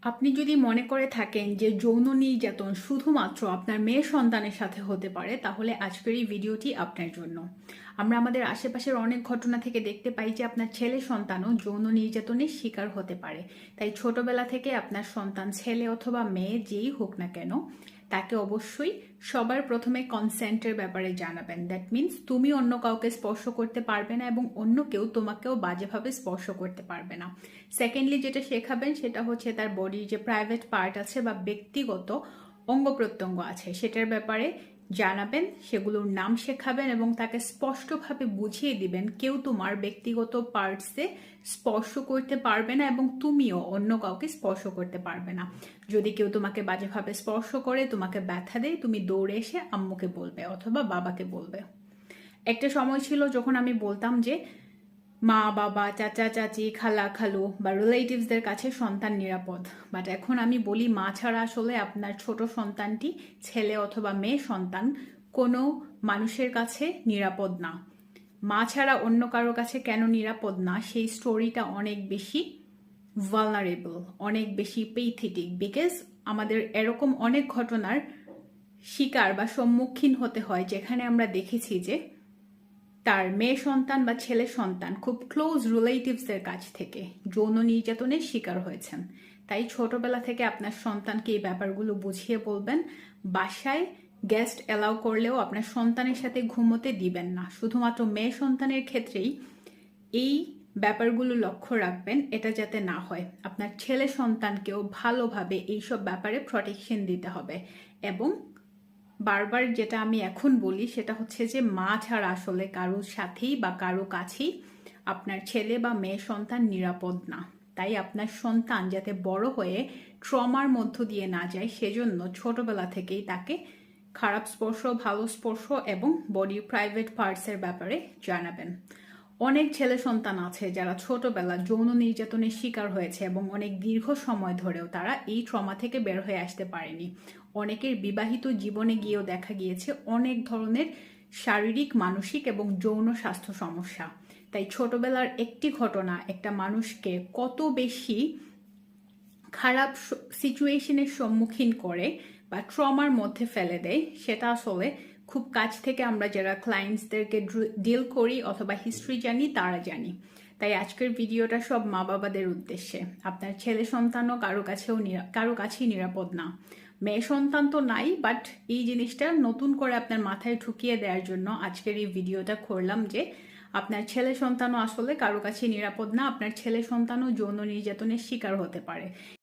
আপনি যদি মনে করে থাকেন যে যৌন নির্যাতন শুধুমাত্র আপনার মেয়ে সন্তানের সাথে হতে পারে, তাহলে আজকের এই ভিডিওটি আপনার জন্য। আমরা আমাদের আশেপাশের অনেক ঘটনা থেকে দেখতে পাই যে আপনার ছেলে সন্তানও যৌন নির্যাতনের শিকার হতে পারে। তাই ছোটবেলা থেকে আপনার সন্তান ছেলে অথবা মেয়ে যেই হোক না কেন, তাকে অবশ্যই সবার প্রথমে কনসেন্টের ব্যাপারে জানাবেন। দ্যাট মিন্স তুমি অন্য কাউকে স্পর্শ করতে পারবে না এবং অন্য কেউ তোমাকেও বাজেভাবে স্পর্শ করতে পারবে না। সেকেন্ডলি যেটা শেখাবেন সেটা হচ্ছে তার বডির যে প্রাইভেট পার্ট আছে বা ব্যক্তিগত অঙ্গ প্রত্যঙ্গ আছে সেটার ব্যাপারে জানাবেন, সেগুলোর নাম শেখাবেন এবং তাকে স্পষ্টভাবে বুঝিয়ে দিবেন কেউ তোমার ব্যক্তিগত পার্টসে স্পর্শ করতে পারবে না এবং তুমিও অন্য কাউকে স্পর্শ করতে পারবে না। যদি কেউ তোমাকে বাজেভাবে স্পর্শ করে, তোমাকে ব্যথা দেয়, তুমি দৌড়ে এসে আম্মুকে বলবে অথবা বাবাকে বলবে। একটা সময় ছিল যখন আমি বলতাম যে মা বাবা, চাচা চাচি, খালা খালু বা রিলেটিভসদের কাছে সন্তান নিরাপদ, বাট এখন আমি বলি মা ছাড়া আসলে আপনার ছোট সন্তানটি, ছেলে অথবা মেয়ে সন্তান, কোনো মানুষের কাছে নিরাপদ না। মা ছাড়া অন্য কারোর কাছে কেন নিরাপদ না, সেই স্টোরিটা অনেক বেশি ভালনারেবল, অনেক বেশি পেইথেটিক, বিকজ আমাদের এরকম অনেক ঘটনার শিকার বা সম্মুখীন হতে হয় যেখানে আমরা দেখেছি যে তার মেয়ে সন্তান বা ছেলে সন্তান খুব ক্লোজ রিলেটিভসদের কাছ থেকে যৌন নির্যাতনের শিকার হয়েছেন। তাই ছোটবেলা থেকে আপনার সন্তানকে এই ব্যাপারগুলো বুঝিয়ে বলবেন। বাসায় গেস্ট অ্যালাউ করলেও আপনার সন্তানের সাথে ঘুমোতে দিবেন না। শুধুমাত্র মেয়ে সন্তানের ক্ষেত্রেই এই ব্যাপারগুলো লক্ষ্য রাখবেন, এটা যাতে না হয়। আপনার ছেলে সন্তানকেও ভালোভাবে এইসব ব্যাপারে প্রটেকশন দিতে হবে। এবং বারবার যেটা আমি এখন বলি সেটা হচ্ছে যে মা ছাড়া আসলে কারোর সাথেই বা কারো কাছেই আপনার ছেলে বা মেয়ে সন্তান নিরাপদ না। তাই আপনার সন্তান যাতে বড় হয়ে ট্রমার মধ্য দিয়ে না যায়, সেজন্য ছোটবেলা থেকেই তাকে খারাপ স্পর্শ, ভালো স্পর্শ এবং বডির প্রাইভেট পার্টসের ব্যাপারে জানাবেন। অনেক ছেলে সন্তান আছে যারা ছোটবেলা যৌন নির্যাতনের শিকার হয়েছে এবং অনেক দীর্ঘ সময় ধরেও তারা এই ট্রমা থেকে বের হয়ে আসতে পারেনি। অনেকের বিবাহিত জীবনে গিয়েও দেখা গিয়েছে অনেক ধরনের শারীরিক, মানসিক এবং যৌন স্বাস্থ্য সমস্যা। তাই ছোটবেলার একটি ঘটনা একটা মানুষকে কত বেশি খারাপ সিচুয়েশনের সম্মুখীন করে বা ট্রমার মধ্যে ফেলে দেয়, সেটা আসলে খুব কাছ থেকে আমরা যারা ক্লায়েন্টসদেরকে ডিল করি অথবা হিস্ট্রি জানি তারা জানি। তাই আজকের ভিডিওটা সব মা বাবাদের উদ্দেশ্যে। আপনার ছেলে সন্তানও কারো কাছেই নিরাপদ না। মেয়ে সন্তান তো নাই, বাট এই জিনিসটা নতুন করে আপনার মাথায় ঢুকিয়ে দেওয়ার জন্য আজকের এই ভিডিওটা করলাম যে আপনার ছেলে সন্তানও আসলে কারো কাছে নিরাপদ না। আপনার ছেলে সন্তানও যৌন নির্যাতনের শিকার হতে পারে।